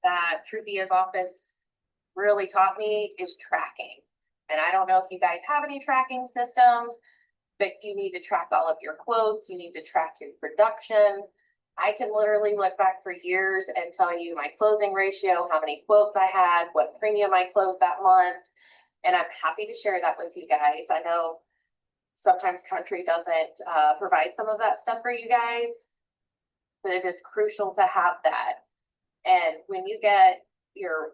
that Truthia's office really taught me is tracking. And I don't know if you guys have any tracking systems, but you need to track all of your quotes. You need to track your production. I can literally look back for years and tell you my closing ratio, how many quotes I had, what premium I closed that month. And I'm happy to share that with you guys. I know sometimes Country doesn't provide some of that stuff for you guys, but it is crucial to have that. And when you get your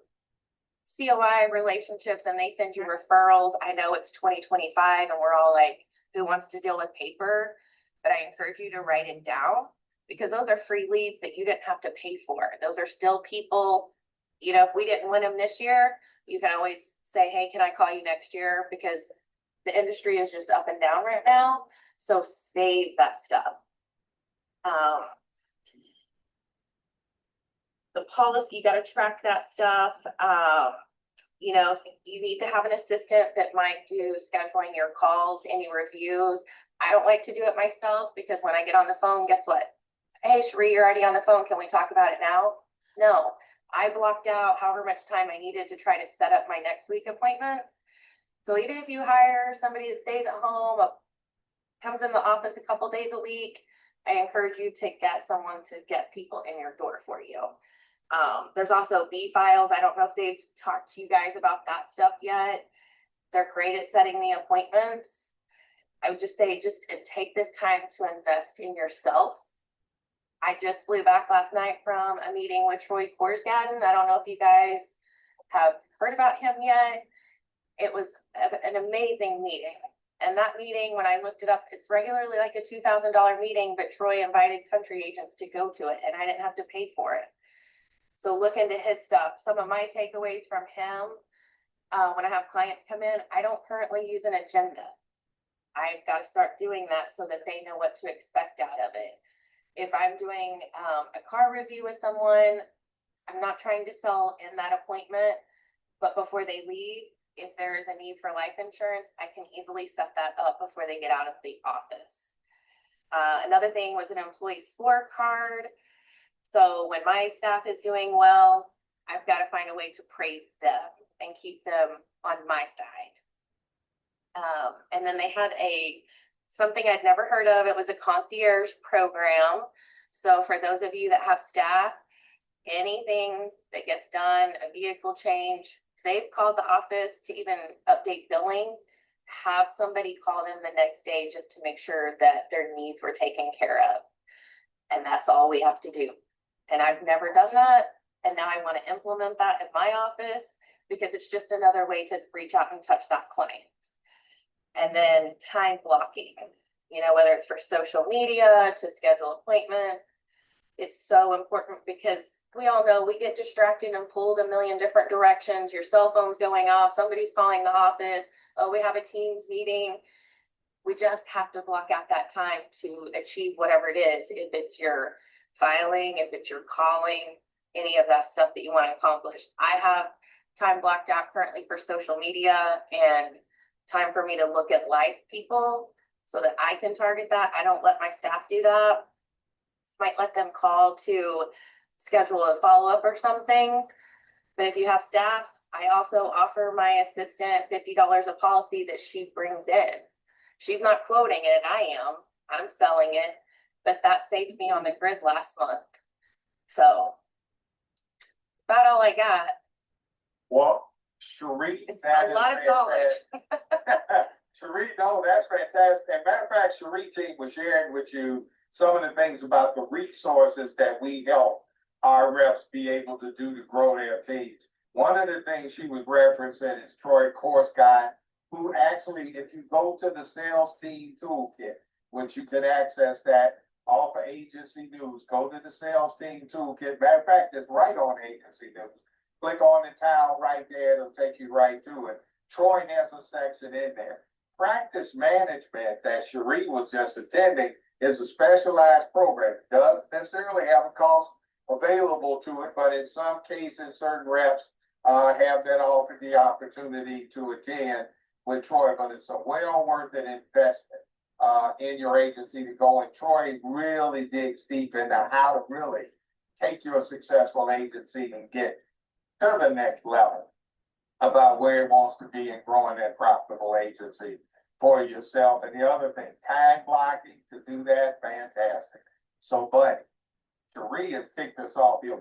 COI relationships and they send you referrals, I know it's 2025 and we're all like, who wants to deal with paper? But I encourage you to write it down, because those are free leads that you didn't have to pay for. Those are still people, you know, if we didn't win them this year, you can always say, hey, can I call you next year? Because the industry is just up and down right now. So save that stuff. The policy, you got to track that stuff. You know, you need to have an assistant that might do scheduling your calls, any reviews. I don't like to do it myself, because when I get on the phone, guess what? Hey, Sheree, you're already on the phone. Can we talk about it now? No, I blocked out however much time I needed to try to set up my next week appointment. So even if you hire somebody that stays at home, comes in the office a couple days a week, I encourage you to get someone to get people in your door for you. There's also B-Files. I don't know if they've talked to you guys about that stuff yet. They're great at setting the appointments. I would just say, just take this time to invest in yourself. I just flew back last night from a meeting with Troy Korsgaden. I don't know if you guys have heard about him yet. It was an amazing meeting. And that meeting, when I looked it up, it's regularly like a $2,000 meeting, but Troy invited Country agents to go to it, and I didn't have to pay for it. So look into his stuff. Some of my takeaways from him, when I have clients come in, I don't currently use an agenda. I've got to start doing that so that they know what to expect out of it. If I'm doing a car review with someone, I'm not trying to sell in that appointment, but before they leave, if there is a need for life insurance, I can easily set that up before they get out of the office. Another thing was an employee scorecard. So when my staff is doing well, I've got to find a way to praise them and keep them on my side. And then they had something I'd never heard of. It was a concierge program. So for those of you that have staff, anything that gets done, a vehicle change, they've called the office to even update billing, have somebody call them the next day just to make sure that their needs were taken care of. And that's all we have to do. And I've never done that. And now I want to implement that at my office, because it's just another way to reach out and touch that client. And then time blocking, you know, whether it's for social media, to schedule appointment, it's so important, because we all know we get distracted and pulled a million different directions. Your cell phone's going off, somebody's calling the office, oh, we have a Teams meeting. We just have to block out that time to achieve whatever it is. If it's your filing, if it's your calling, any of that stuff that you want to accomplish. I have time blocked out currently for social media and time for me to look at live people so that I can target that. I don't let my staff do that. Might let them call to schedule a follow-up or something. But if you have staff, I also offer my assistant $50 a policy that she brings in. She's not quoting it, I'm selling it, but that saved me on the grid last month. So about all I got. Well, Sheree, it's a lot of knowledge. Sheree, no, that's fantastic. As a matter of fact, Sheree team was sharing with you some of the things about the resources that we help our reps be able to do to grow their teams. One of the things she was referencing is Troy Korsgaden, who actually, if you go to the sales team toolkit, which you can access that off of Agency News, go to the sales team toolkit. Matter of fact, it's right on Agency News. Click on the tile right there, it'll take you right to it. Troy has a section in there. Practice management that Sheree was just attending is a specialized program. It doesn't necessarily have a cost available to it, but in some cases, certain reps have been offered the opportunity to attend with Troy, but it's a well worth an investment in your agency to go. And Troy really digs deep into how to really take your successful agency and get to the next level about where it wants to be and growing that profitable agency for yourself. And the other thing, time blocking to do that, fantastic. So, Buddy, Cherie has kicked us off here.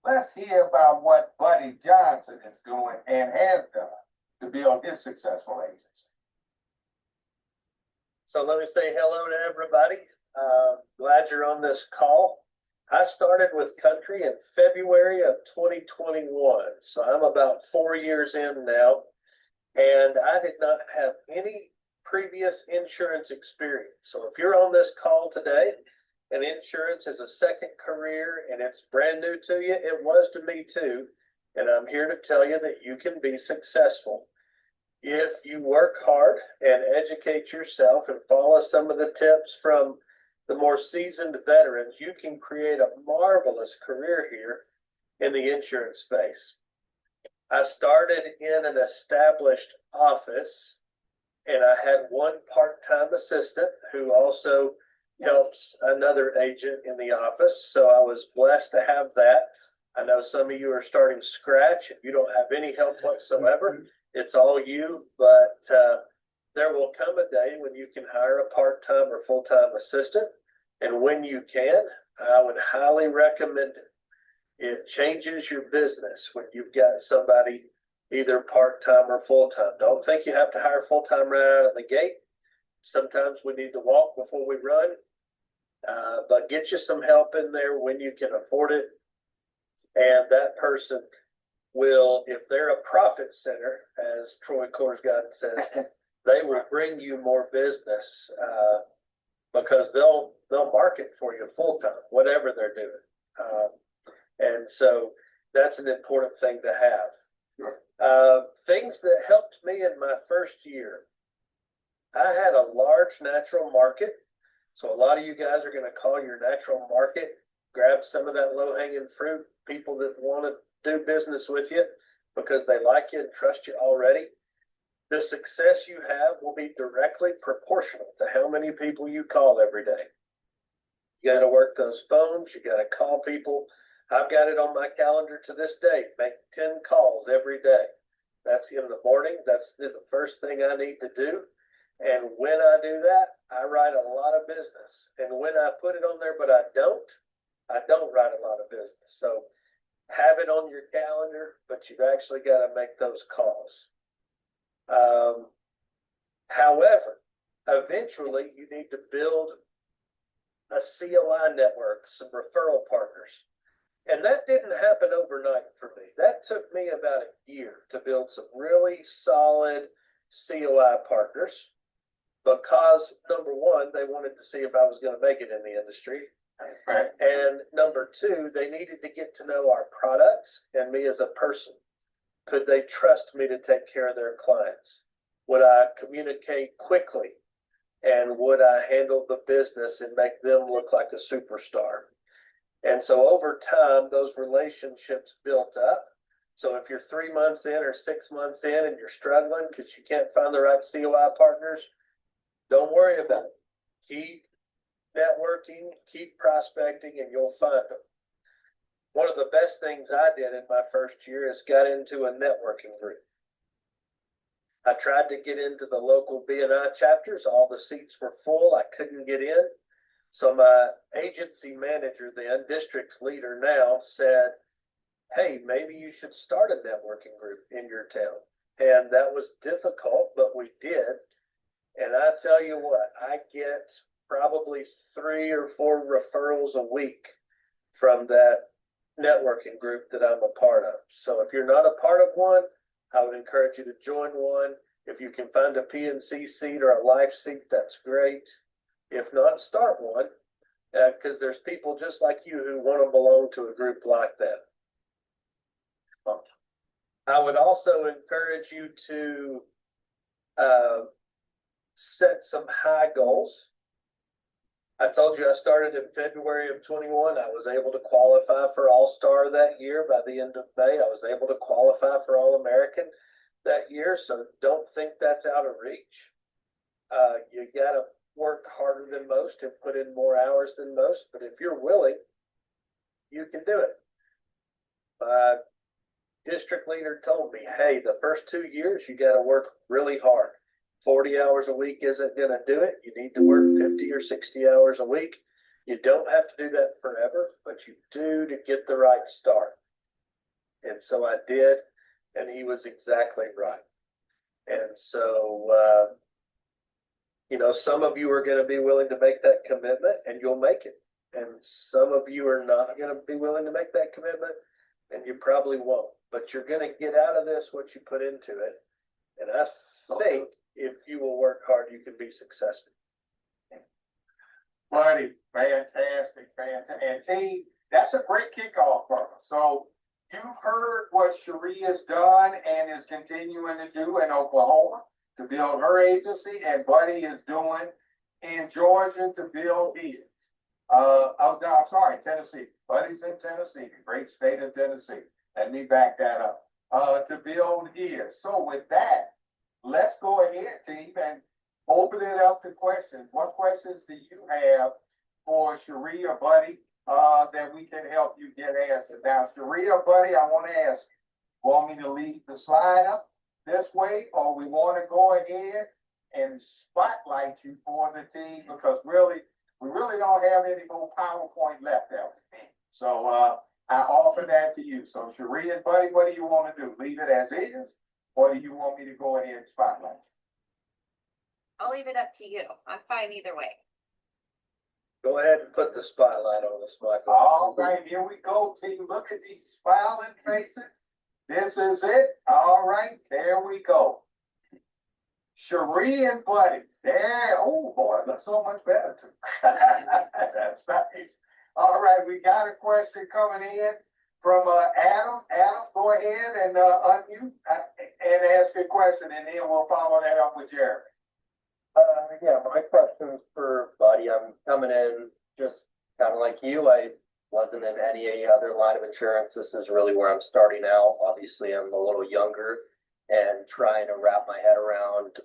Let's hear about what Buddy Johnson is doing and has done to build his successful agency. So let me say hello to everybody. Glad you're on this call. I started with Country in February of 2021. So I'm about 4 years in now, and I did not have any previous insurance experience. So if you're on this call today and insurance is a second career and it's brand new to you, it was to me too. And I'm here to tell you that you can be successful if you work hard and educate yourself and follow some of the tips from the more seasoned veterans. You can create a marvelous career here in the insurance space. I started in an established office, and I had one part-time assistant who also helps another agent in the office. So I was blessed to have that. I know some of you are starting scratch. If you don't have any help whatsoever, it's all you, but there will come a day when you can hire a part-time or full-time assistant. And when you can, I would highly recommend it. It changes your business when you've got somebody either part-time or full-time. Don't think you have to hire full-time right out of the gate. Sometimes we need to walk before we run, but get you some help in there when you can afford it. And that person will, if they're a profit center, as Troy Korsgaard says, they will bring you more business because they'll market for you full time, whatever they're doing. And so that's an important thing to have. Sure. Things that helped me in my first year. I had a large natural market. So a lot of you guys are going to call your natural market, grab some of that low hanging fruit, people that want to do business with you because they like you and trust you already. The success you have will be directly proportional to how many people you call every day. You got to work those phones. You got to call people. I've got it on my calendar to this day. Make 10 calls every day. That's in the morning. That's the first thing I need to do. And when I do that, I write a lot of business. And when I put it on there, but I don't write a lot of business. So have it on your calendar, but you've actually got to make those calls. However, eventually you need to build a COI network, some referral partners. And that didn't happen overnight for me. That took me about a year to build some really solid COI partners because, number one, they wanted to see if I was going to make it in the industry. Right. And number two, they needed to get to know our products and me as a person. Could they trust me to take care of their clients? Would I communicate quickly? And would I handle the business and make them look like a superstar? And so over time, those relationships built up. So if you're 3 months in or 6 months in and you're struggling because you can't find the right COI partners, don't worry about it. Keep networking, keep prospecting, and you'll find them. One of the best things I did in my first year is got into a networking group. I tried to get into the local BNI chapters. All the seats were full. I couldn't get in. So my agency manager then, district leader now, said, hey, maybe you should start a networking group in your town. And that was difficult, but we did. And I tell you what, I get probably 3 or 4 referrals a week from that networking group that I'm a part of. So if you're not a part of one, I would encourage you to join one. If you can find a PNC seat or a life seat, that's great. If not, start one, because there's people just like you who want to belong to a group like that. I would also encourage you to set some high goals. I told you I started in February of 21. I was able to qualify for All-Star that year. By the end of May, I was able to qualify for All-American that year. So don't think that's out of reach. You got to work harder than most and put in more hours than most. But if you're willing, you can do it. My district leader told me, hey, the first 2 years, you got to work really hard. 40 hours a week isn't going to do it. You need to work 50 or 60 hours a week. You don't have to do that forever, but you do to get the right start. And so I did, and he was exactly right. And so, some of you are going to be willing to make that commitment, and you'll make it. And some of you are not going to be willing to make that commitment, and you probably won't. But you're going to get out of this what you put into it. And I think if you will work hard, you can be successful. Buddy, fantastic. And team, that's a great kickoff for us. So you've heard what Cherie has done and is continuing to do in Oklahoma to build her agency, and Buddy is doing in Georgia to build his. I'm sorry, Tennessee. Buddy's in Tennessee, the great state of Tennessee. Let me back that up. To build his. So with that, let's go ahead, team, and open it up to questions. What questions do you have for Cherie or Buddy that we can help you get answered? Now, Cherie or Buddy, I want to ask you, want me to lead the slide up this way, or we want to go ahead and spotlight you for the team, because we really don't have any more PowerPoint left there. So I offer that to you. So Cherie and Buddy, what do you want to do? Leave it as is, or do you want me to go ahead and spotlight? I'll leave it up to you. I'm fine either way. Go ahead and put the spotlight on us, Michael. All right, here we go, team. Look at these smiling faces. This is it. All right, there we go. Cherie and Buddy. There. Oh boy, it looks so much better too. That's nice. All right, we got a question coming in from Adam. Adam, go ahead and unmute and ask a question, and then we'll follow that up with Jeremy. Yeah, my question's for Buddy. I'm coming in just kind of like you. I wasn't in any other line of insurance. This is really where I'm starting out. Obviously, I'm a little younger and trying to wrap my head around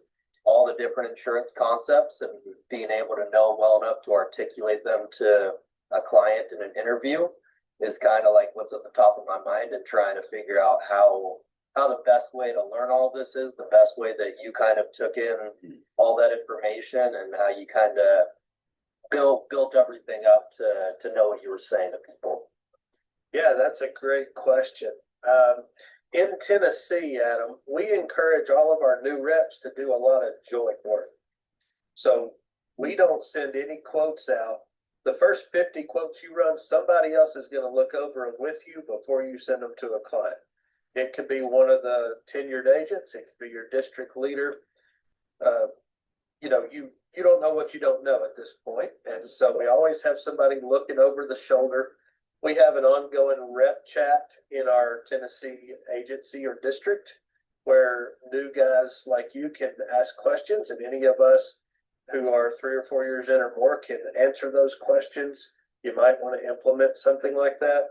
all the different insurance concepts and being able to know well enough to articulate them to a client in an interview is kind of like what's at the top of my mind, and trying to figure out how the best way to learn all this is, the best way that you kind of took in all that information, and how you kind of built everything up to know what you were saying to people. Yeah, that's a great question. In Tennessee, Adam, we encourage all of our new reps to do a lot of joint work. So we don't send any quotes out. The first 50 quotes you run, somebody else is going to look over them with you before you send them to a client. It could be one of the tenured agents. It could be your district leader. You don't know what you don't know at this point. And so we always have somebody looking over the shoulder. We have an ongoing rep chat in our Tennessee agency or district where new guys like you can ask questions, and any of us who are 3 or 4 years in or more can answer those questions. You might want to implement something like that.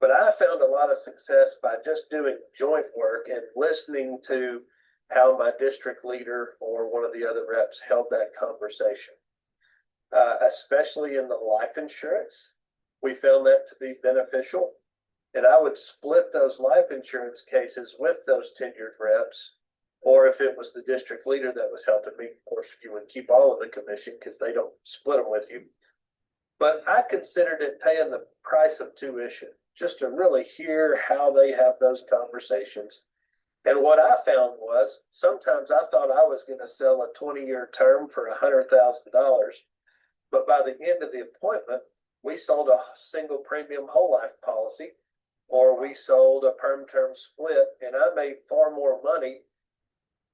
But I found a lot of success by just doing joint work and listening to how my district leader or one of the other reps held that conversation. Especially in the life insurance, we found that to be beneficial. And I would split those life insurance cases with those tenured reps. Or if it was the district leader that was helping me, of course, you would keep all of the commission because they don't split them with you. But I considered it paying the price of tuition, just to really hear how they have those conversations. And what I found was sometimes I thought I was going to sell a 20-year term for $100,000. But by the end of the appointment, we sold a single premium whole life policy, or we sold a perm term split, and I made far more money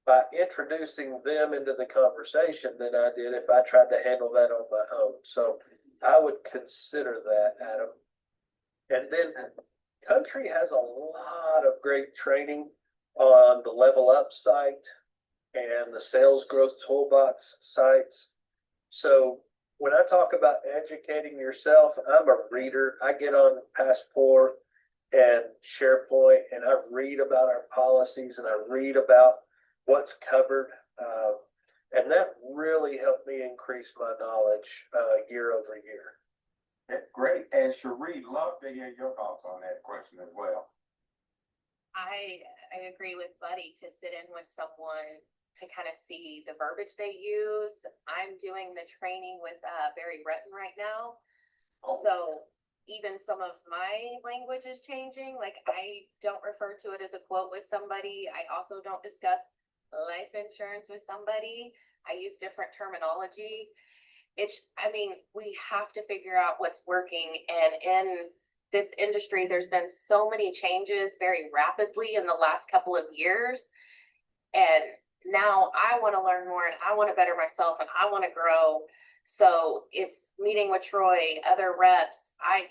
by introducing them into the conversation than I did if I tried to handle that on my own. So I would consider that, Adam. And then Country has a lot of great training on the Level Up site and the Sales Growth Toolbox sites. So when I talk about educating yourself, I'm a reader. I get on Passport and SharePoint, and I read about our policies, and I read about what's covered. And that really helped me increase my knowledge year over year. Okay, great. And Cherie, love to hear your thoughts on that question as well. I agree with Buddy to sit in with someone to kind of see the verbiage they use. I'm doing the training with Barry Rutten right now. Oh, So even some of my language is changing. Like I don't refer to it as a quote with somebody. I also don't discuss life insurance with somebody. I use different terminology. I mean, we have to figure out what's working. And in this industry, there's been so many changes very rapidly in the last couple of years. And now I want to learn more and I want to better myself and I want to grow. So it's meeting with Troy, other reps. I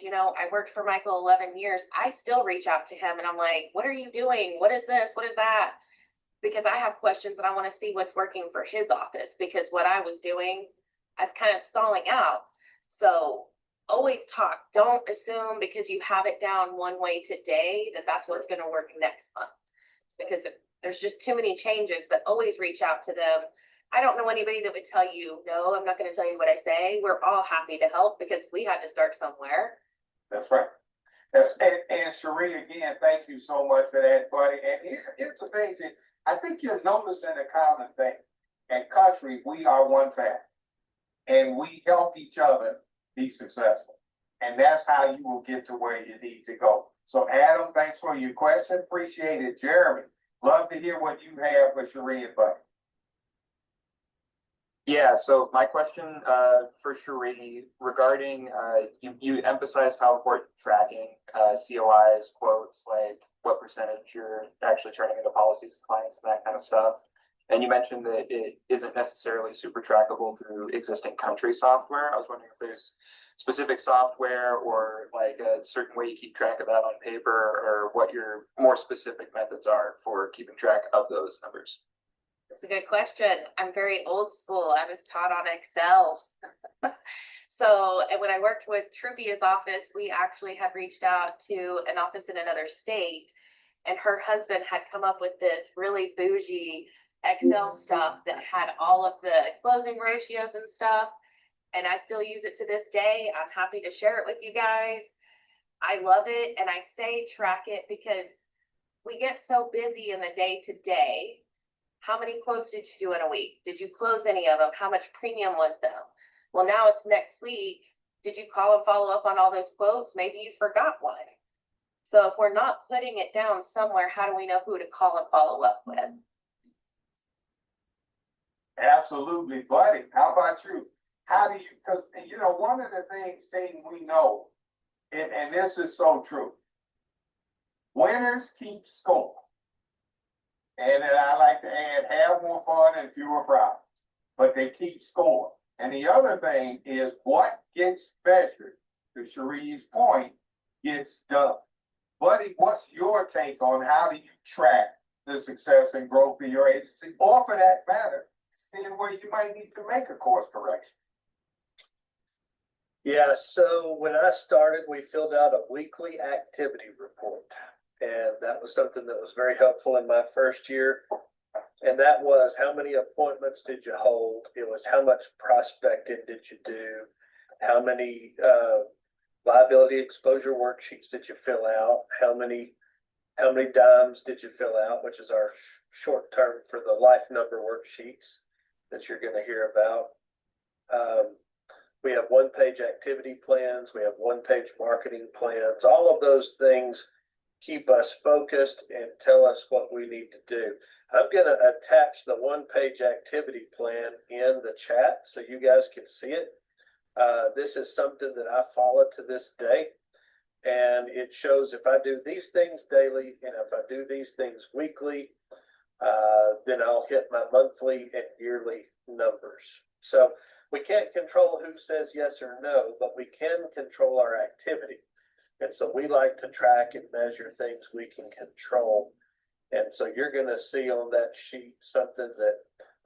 worked for Michael 11 years. I still reach out to him and I'm like, what are you doing? What is this? What is that? Because I have questions and I want to see what's working for his office because what I was doing, I was kind of stalling out. So always talk. Don't assume because you have it down one way today that that's what's going to work next month. Because there's just too many changes, but always reach out to them. I don't know anybody that would tell you, no, I'm not going to tell you what I say. We're all happy to help because we had to start somewhere. that's right. And Cherie, again, thank you so much for that, buddy. And here's the thing, I think you're noticing a common thing. In country, we are one family. And we help each other be successful. And that's how you will get to where you need to go. So Adam, thanks for your question. Appreciate it. Jeremy, love to hear what you have for Cherie and Buddy. Yeah, so my question for Cherie regarding you emphasized how important tracking COIs, quotes, like what percentage you're actually turning into policies and clients and that kind of stuff. And you mentioned that it isn't necessarily super trackable through existing country software. I was wondering if there's specific software or like a certain way you keep track of that on paper or what your more specific methods are for keeping track of those numbers. That's a good question. I'm very old school. I was taught on Excel. So, and when I worked with Trupia's office, we actually had reached out to an office in another state, and her husband had come up with this really bougie Excel stuff that had all of the closing ratios and stuff. And I still use it to this day. I'm happy to share it with you guys. I love it. And I say track it because we get so busy in the day to day. How many quotes did you do in a week? Did you close any of them? How much premium was them? Well, now it's next week. Did you call and follow up on all those quotes? Maybe you forgot one. So if we're not putting it down somewhere, how do we know who to call and follow up with? Absolutely, buddy. How about you? How do you, because, one of the things, Team, we know, and this is so true, winners keep score. And then I like to add, have more fun and fewer problems, but they keep score. And the other thing is what gets measured, to Cherie's point, gets done. Buddy, what's your take on how do you track the success and growth of your agency, or for that matter, seeing where you might need to make a course correction? Yeah, so when I started, we filled out a weekly activity report. And that was something that was very helpful in my first year. And that was how many appointments did you hold? It was how much prospecting did you do? How many liability exposure worksheets did you fill out? How many dimes did you fill out, which is our short term for the life number worksheets that you're going to hear about. We have one-page activity plans. We have one-page marketing plans. All of those things keep us focused and tell us what we need to do. I'm going to attach the one-page activity plan in the chat so you guys can see it. This is something that I follow to this day. And it shows if I do these things daily and if I do these things weekly, then I'll hit my monthly and yearly numbers. So we can't control who says yes or no, but we can control our activity. And so we like to track and measure things we can control. And so you're going to see on that sheet something that,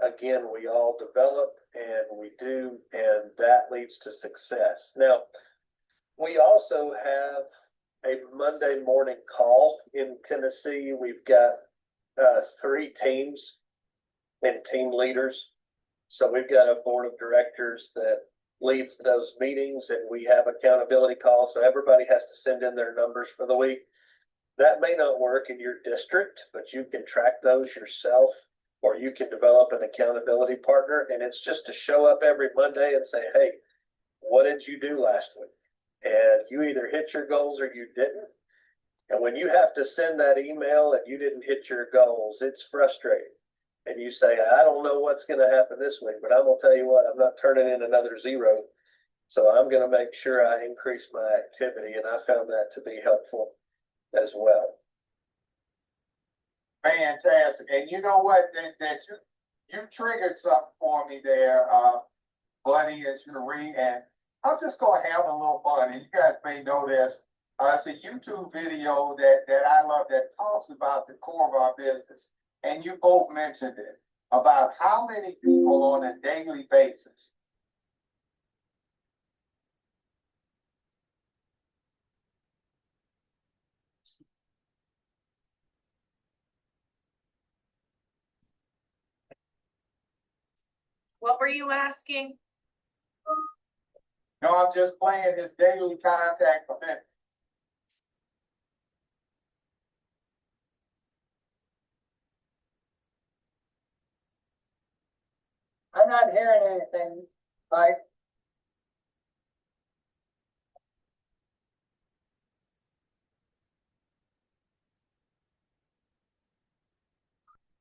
again, we all develop and we do, and that leads to success. Now, we also have a Monday morning call in Tennessee. We've got 3 teams and team leaders. So we've got a board of directors that leads those meetings, and we have accountability calls. So everybody has to send in their numbers for the week. That may not work in your district, but you can track those yourself, or you can develop an accountability partner. And it's just to show up every Monday and say, hey, what did you do last week? And you either hit your goals or you didn't. And when you have to send that email and you didn't hit your goals, it's frustrating. And you say, I don't know what's going to happen this week, but I'm going to tell you what, I'm not turning in another zero. So I'm going to make sure I increase my activity. And I found that to be helpful as well. Fantastic. And you know what, that you triggered something for me there, Buddy and Cherie, and I'm just gonna have a little fun. And you guys may know this. It's a YouTube video that I love that talks about the core of our business. And you both mentioned it about how many people on a daily basis What were you asking? No, I'm just playing his daily contact event. I'm not hearing anything, Mike.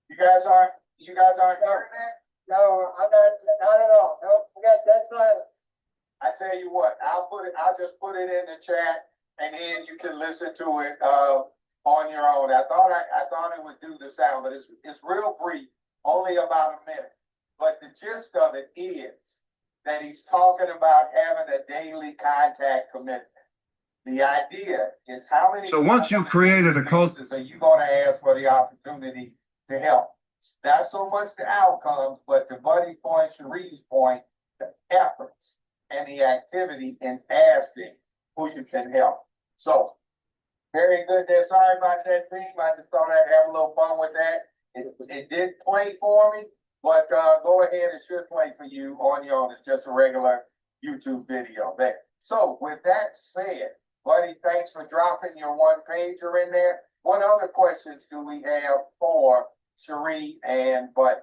You guys aren't hearing that? No, I'm not at all. Nope, we got dead silence. I tell you what, I'll just put it in the chat and then you can listen to it, on your own. I thought it would do the sound, but it's real brief, only about a minute. But the gist of it is that he's talking about having a daily contact commitment. The idea is how many. So once you've created a culture, are you going to ask for the opportunity to help? Not so much the outcomes, but to Buddy's point, Cherie's point, the efforts and the activity in asking who you can help. So, very good there. Sorry about that, team. I just thought I'd have a little fun with that. It did play for me, but go ahead, it should play for you on your own. It's just a regular YouTube video there. So, with that said, Buddy, thanks for dropping your one pager in there. What other questions do we have for Cherie and Buddy?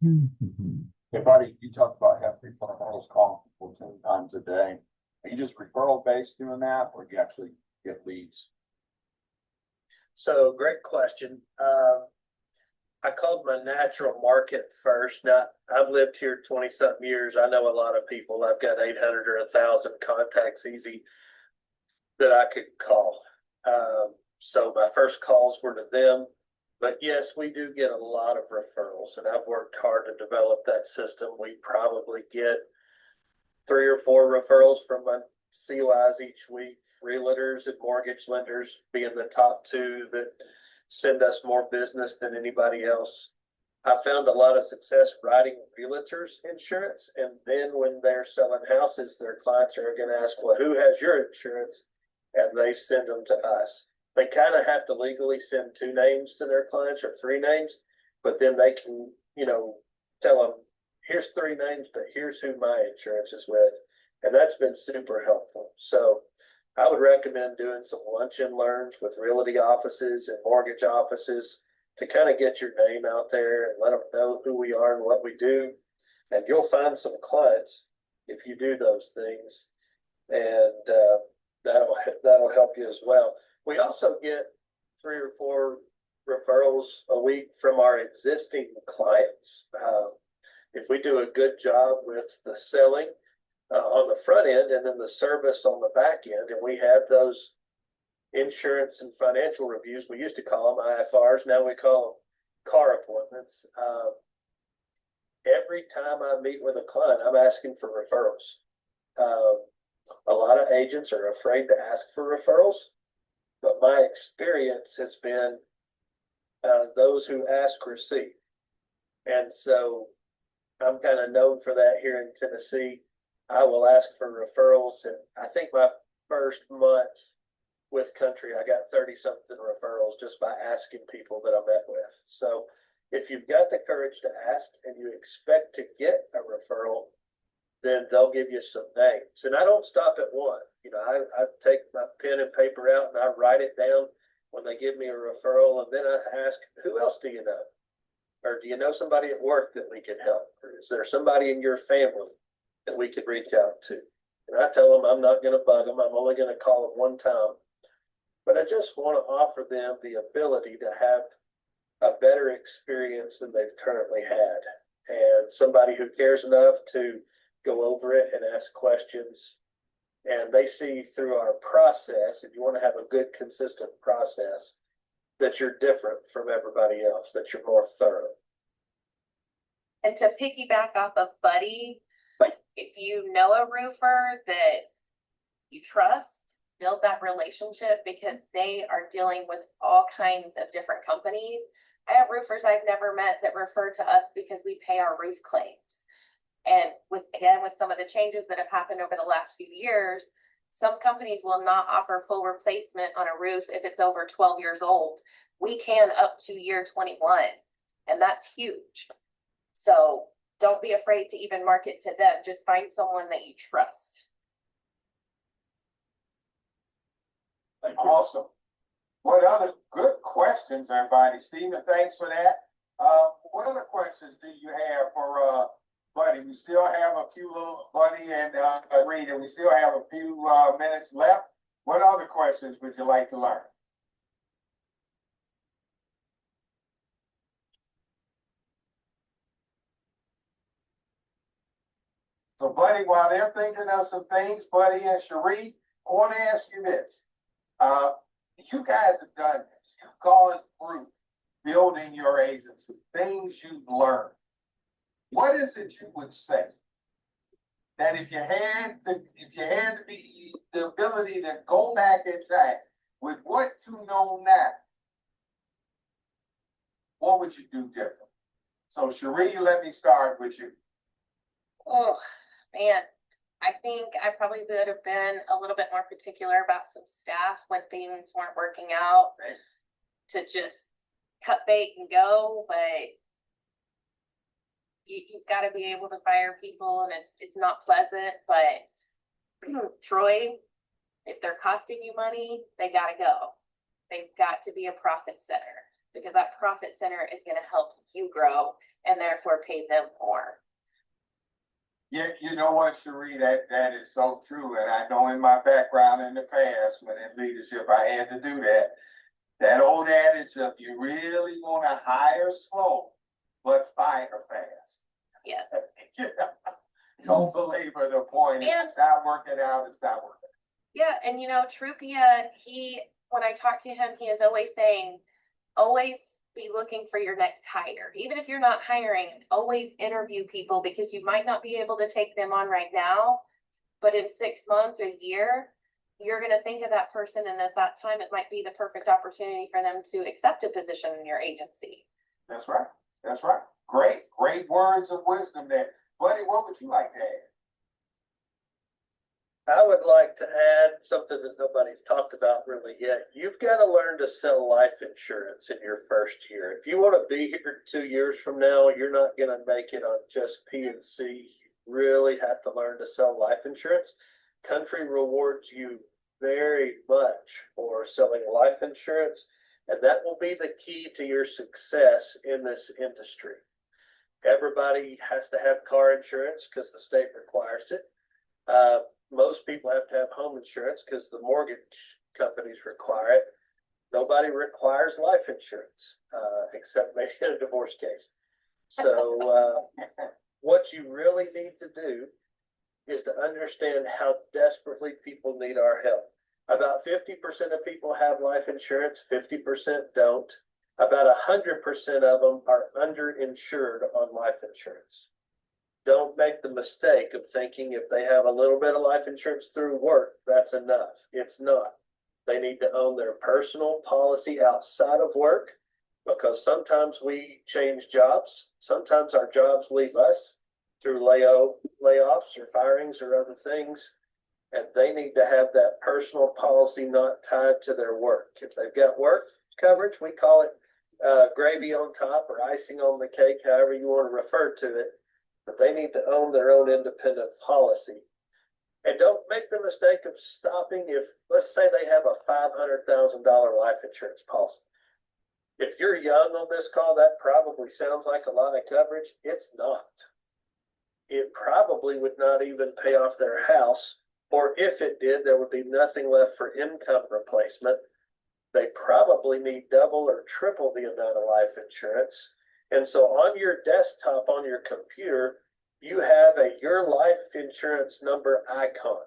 Hey, buddy, you talked about having people almost calling people 10 times a day. Are you just referral based doing that, or do you actually get leads? So great question. I called my natural market first. Now, I've lived here 20 something years. I know a lot of people. I've got 800 or 1,000 contacts easy that I could call. So my first calls were to them. But yes, we do get a lot of referrals, and I've worked hard to develop that system. We probably get 3 or 4 referrals from my COIs each week, realtors and mortgage lenders being the top 2 that send us more business than anybody else. I found a lot of success writing realtors insurance, and then when they're selling houses, their clients are going to ask, well, who has your insurance? And they send them to us. They kind of have to legally send 2 names to their clients or 3 names, but then they can, tell them, here's 3 names, but here's who my insurance is with. And that's been super helpful. So I would recommend doing some lunch and learns with realty offices and mortgage offices to kind of get your name out there and let them know who we are and what we do. And you'll find some clients if you do those things. And that'll help you as well. We also get 3 or 4 referrals a week from our existing clients. If we do a good job with the selling on the front end and then the service on the back end, and we have those insurance and financial reviews, we used to call them IFRs, now we call them car appointments. Every time I meet with a client, I'm asking for referrals. A lot of agents are afraid to ask for referrals, but my experience has been those who ask receive. And so I'm kind of known for that here in Tennessee. I will ask for referrals, and I think my first month with Country, I got 30 something referrals just by asking people that I met with. So If you've got the courage to ask and you expect to get a referral, then they'll give you some names. And I don't stop at one. You know, I take my pen and paper out and I write it down when they give me a referral, and then I ask, who else do you know? Or do you know somebody at work that we can help? Or is there somebody in your family that we could reach out to? And I tell them I'm not going to bug them. I'm only going to call them one time. But I just want to offer them the ability to have a better experience than they've currently had. And somebody who cares enough to go over it and ask questions. And they see through our process, if you want to have a good, consistent process, that you're different from everybody else, that you're more thorough. And to piggyback off of Buddy, if you know a roofer that you trust, build that relationship, because they are dealing with all kinds of different companies. I have roofers I've never met that refer to us because we pay our roof claims. And with some of the changes that have happened over the last few years, some companies will not offer full replacement on a roof if it's over 12 years old. We can up to year 21, and that's huge. So don't be afraid to even market to them. Just find someone that you trust. Awesome. What other good questions, everybody? Stephen, thanks for that. What other questions do you have for Buddy? We still have a few little Buddy and Rita. We still have a few minutes left. What other questions would you like to learn? So, Buddy, while they're thinking of some things, Buddy and Cherie, I want to ask you this. You guys have done this. You've gone through building your agency, things you've learned. What is it you would say that if you had the ability to go back in time with what you know now, what would you do different? So, Cherie, let me start with you. Oh, man. I think I probably would have been a little bit more particular about some staff when things weren't working out, to just cut bait and go. But you've got to be able to fire people, and it's not pleasant. But Troy, if they're costing you money, they got to go. They've got to be a profit center, because that profit center is going to help you grow and therefore pay them more. Yeah, you know what, Cherie, that is so true. And I know in my background in the past, when in leadership, I had to do that. That old adage of you really want to hire slow, but fire fast. Yes. Don't belabor the point. If it's not working out, it's not working. Yeah, and Trupia, when I talk to him, he is always saying, always be looking for your next hire. Even if you're not hiring, always interview people, because you might not be able to take them on right now, but in 6 months or a year, you're going to think of that person, and at that time, it might be the perfect opportunity for them to accept a position in your agency. That's right. That's right. Great words of wisdom there. Buddy, what would you like to add? I would like to add something that nobody's talked about really yet. You've got to learn to sell life insurance in your first year. If you want to be here 2 years from now, you're not going to make it on just P&C. You really have to learn to sell life insurance. Country rewards you very much for selling life insurance, and that will be the key to your success in this industry. Everybody has to have car insurance because the state requires it. Most people have to have home insurance because the mortgage companies require it. Nobody requires life insurance, except maybe in a divorce case. So what you really need to do is to understand how desperately people need our help. About 50% of people have life insurance, 50% don't. About 100% of them are underinsured on life insurance. Don't make the mistake of thinking if they have a little bit of life insurance through work, that's enough. It's not. They need to own their personal policy outside of work, because sometimes we change jobs. Sometimes our jobs leave us through layoffs or firings or other things. And they need to have that personal policy not tied to their work. If they've got work coverage, we call it gravy on top or icing on the cake, however you want to refer to it. But they need to own their own independent policy. And don't make the mistake of stopping if, let's say they have a $500,000 life insurance policy. If you're young on this call, that probably sounds like a lot of coverage. It's not. It probably would not even pay off their house, or if it did, there would be nothing left for income replacement. They probably need double or triple the amount of life insurance. And so on your desktop, on your computer, you have a your life insurance number icon.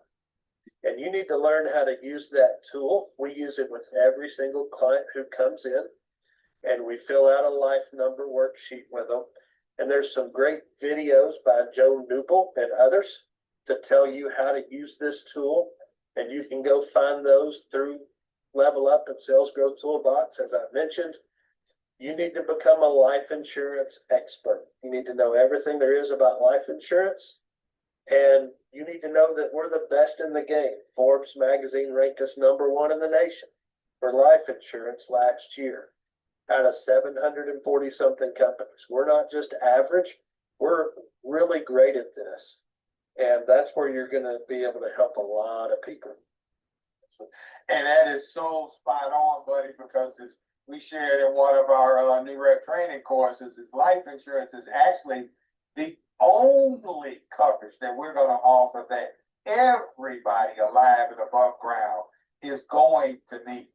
And you need to learn how to use that tool. We use it with every single client who comes in, and we fill out a life number worksheet with them. And there's some great videos by Joe Newpel and others to tell you how to use this tool. And you can go find those through Level Up and Sales Growth Toolbox. As I mentioned, you need to become a life insurance expert. You need to know everything there is about life insurance. And you need to know that we're the best in the game. Forbes magazine ranked us #1 in the nation for life insurance last year out of 740 something companies. We're not just average. We're really great at this. And that's where you're going to be able to help a lot of people. And that is so spot on, buddy, because as we shared in one of our new rep training courses, is life insurance is actually the only coverage that we're going to offer that everybody alive and above ground is going to need.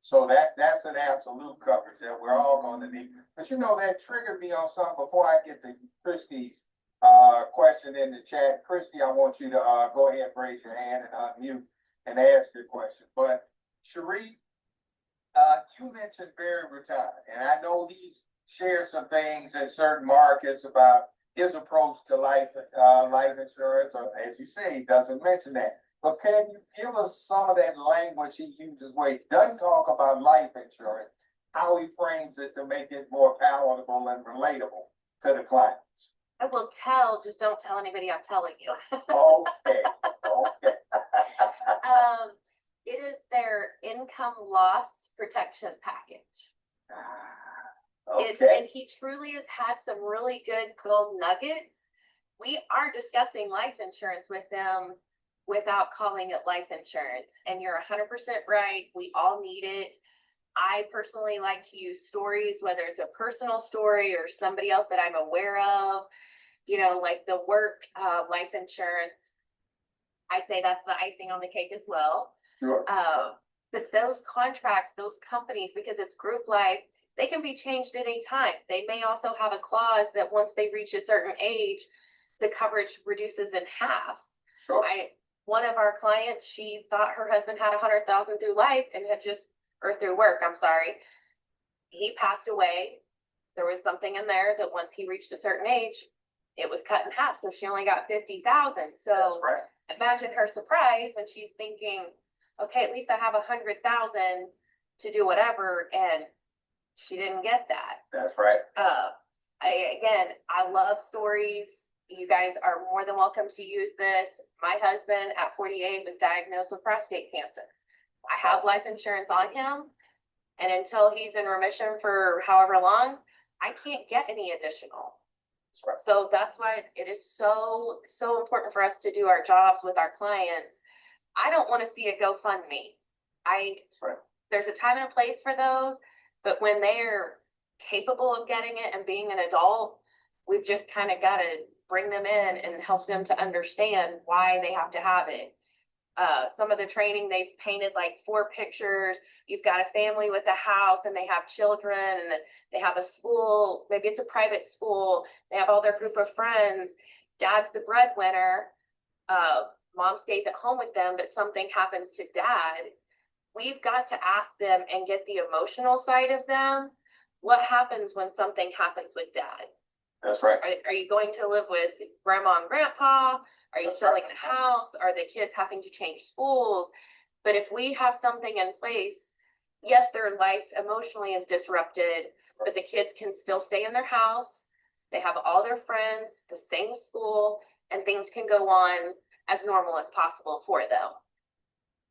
So that's an absolute coverage that we're all going to need. But you know, that triggered me on something before I get to Christy's question in the chat. Christy, I want you to go ahead and raise your hand and unmute and ask your question. But Cherie, you mentioned Barry retired, and I know he's shared some things in certain markets about his approach to life insurance, or as you say, he doesn't mention that. But can you give us some of that language he uses where he doesn't talk about life insurance, how he frames it to make it more palatable and relatable to the clients? I will tell, just don't tell anybody I'm telling you. Okay, okay. It is their income loss protection package. Okay. And he truly has had some really good gold nuggets. We are discussing life insurance with them without calling it life insurance. And you're 100% right. We all need it. I personally like to use stories, whether it's a personal story or somebody else that I'm aware of, you know, like the work life insurance. I say that's the icing on the cake as well. Sure. But those contracts, those companies, because it's group life, they can be changed at any time. They may also have a clause that once they reach a certain age, the coverage reduces in half. Sure. One of our clients, she thought her husband had 100,000 through life and had just, or through work, I'm sorry. He passed away. There was something in there that once he reached a certain age, it was cut in half. So she only got 50,000. So That's right. imagine her surprise when she's thinking, okay, at least I have 100,000 to do whatever. And she didn't get that. That's right. I love stories. You guys are more than welcome to use this. My husband at 48 was diagnosed with prostate cancer. I have life insurance on him. And until he's in remission for however long, I can't get any additional. Right. So that's why it is so important for us to do our jobs with our clients. I don't want to see a GoFundMe. Right. There's a time and a place for those, but when they're capable of getting it and being an adult, we've just kind of got to bring them in and help them to understand why they have to have it. Some of the training, they've painted like 4 pictures. You've got a family with a house and they have children and they have a school, maybe it's a private school. They have all their group of friends. Dad's the breadwinner. Mom stays at home with them, but something happens to dad. We've got to ask them and get the emotional side of them. What happens when something happens with dad? That's right. Are you going to live with grandma and grandpa? Are you That's selling right. the house? Are the kids having to change schools? But if we have something in place, yes, their life emotionally is disrupted, but the kids can still stay in their house. They have all their friends, the same school, and things can go on as normal as possible for them.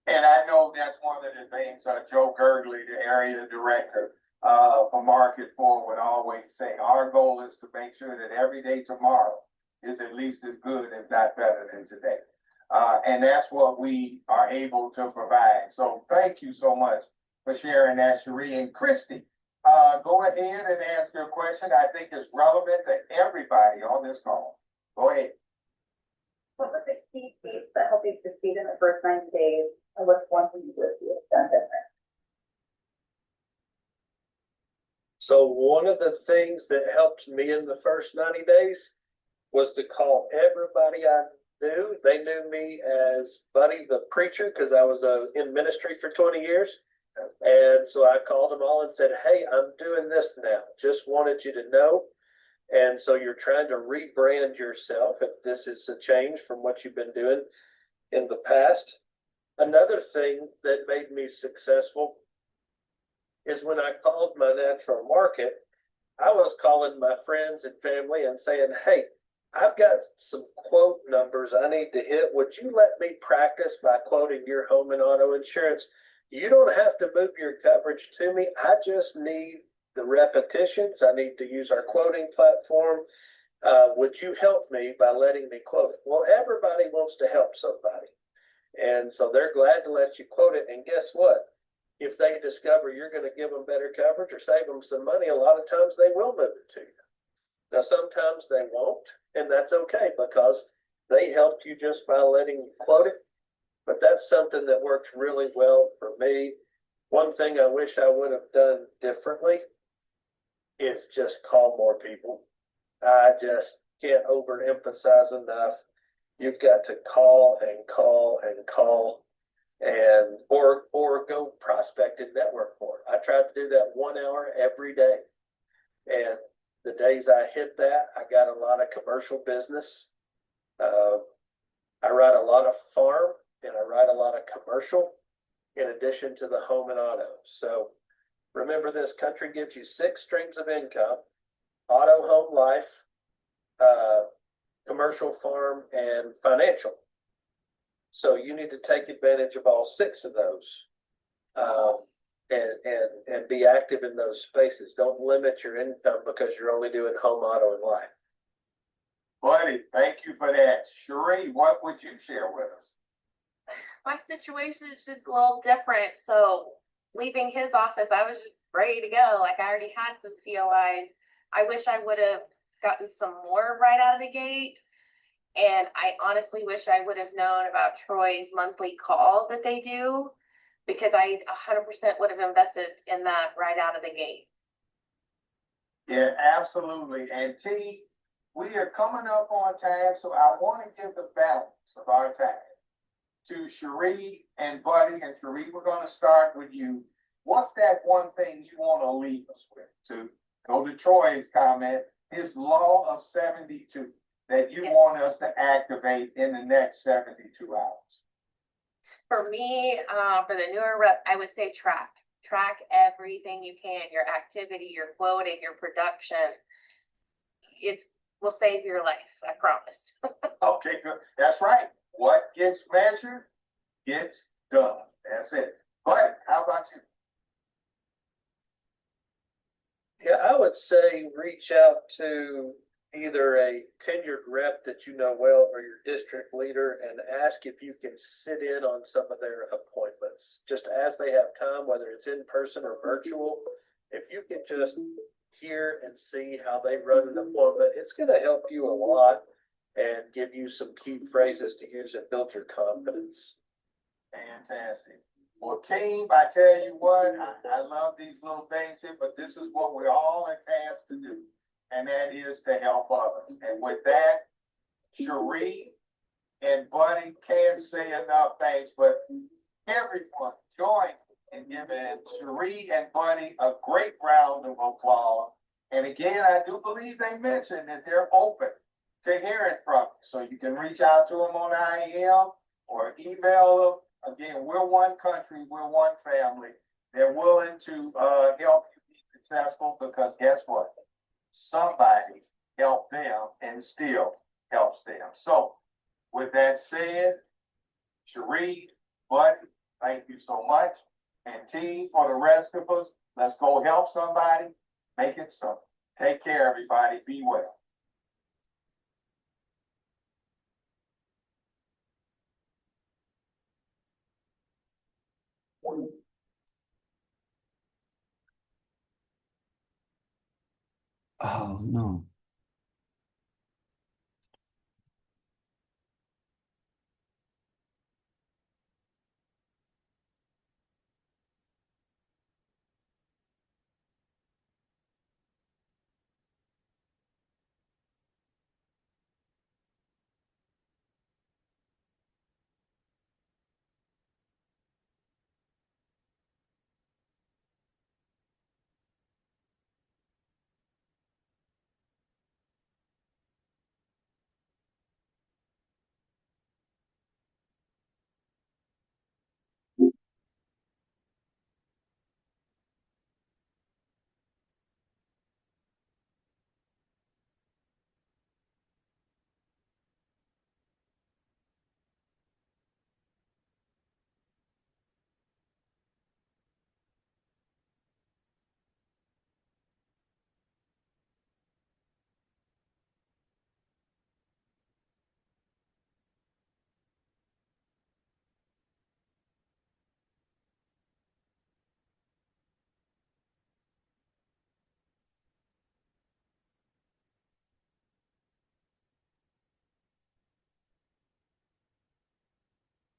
And I know that's one of the things Joe Gergley, the area director for Market Forward always say, our goal is to make sure that every day tomorrow is at least as good, if not better than today. And that's what we are able to provide. So thank you so much for sharing that, Cherie. And Christy, go ahead and ask your question. I think it's relevant to everybody on this call. Go ahead. What was the key piece that helped you succeed in the first 90 days? And what's one thing you wish you had done different? So one of the things that helped me in the first 90 days was to call everybody I knew. They knew me as Buddy the preacher because I was in ministry for 20 years. And so I called them all and said, hey, I'm doing this now. Just wanted you to know. And so you're trying to rebrand yourself if this is a change from what you've been doing in the past. Another thing that made me successful is when I called my natural market, I was calling my friends and family and saying, hey, I've got some quote numbers I need to hit. Would you let me practice by quoting your home and auto insurance? You don't have to move your coverage to me. I just need the repetitions. I need to use our quoting platform. Would you help me by letting me quote it? Well, everybody wants to help somebody. And so they're glad to let you quote it. And guess what? If they discover you're going to give them better coverage or save them some money, a lot of times they will move it to you. Now, sometimes they won't, and that's okay because they helped you just by letting you quote it. But that's something that works really well for me. One thing I wish I would have done differently is just call more people. I just can't overemphasize enough. You've got to call and call and call and or go prospect and network more. I tried to do that 1 hour every day. And the days I hit that, I got a lot of commercial business. I write a lot of farm and I write a lot of commercial in addition to the home and auto. So remember this, country gives you 6 streams of income: auto, home, life, commercial, farm, and financial. So you need to take advantage of all 6 of those and be active in those spaces. Don't limit your income because you're only doing home, auto, and life. Buddy, thank you for that. Cherie, what would you share with us? My situation is just a little different. So leaving his office, I was just ready to go. Like I already had some COIs. I wish I would have gotten some more right out of the gate. And I honestly wish I would have known about Troy's monthly call that they do, because I 100% would have invested in that right out of the gate. Yeah, absolutely. And T, we are coming up on time, so I want to give the balance of our time to Cherie and Buddy. And Cherie, we're going to start with you. What's that one thing you want to leave us with? To go to Troy's comment, his law of 72 that you want us to activate in the next 72 hours. For me, for the newer rep, I would say track everything you can, your activity, your quoting, your production. It will save your life, I promise. Okay, good. That's right. What gets measured gets done. That's it. But how about you? Yeah, I would say reach out to either a tenured rep that you know well or your district leader and ask if you can sit in on some of their appointments, just as they have time, whether it's in person or virtual. If you can just hear and see how they run an appointment, it's going to help you a lot and give you some key phrases to use and build your confidence. Fantastic. Well, team, I tell you what, I love these little things here, but this is what we're all tasked to do, and that is to help others. And with that, Cherie and Buddy can't say enough thanks, but everyone join in giving Cherie and Buddy a great round of applause. And again, I do believe they mentioned that they're open to hearing from you. So you can reach out to them on IEM or email them. Again, we're one country, we're one family. They're willing to help you be successful because guess what? Somebody helped them and still helps them. So with that said, Cherie, Buddy, thank you so much. And team, for the rest of us, Let's go help somebody, make it so. Take care, everybody. Be well. Oh, no.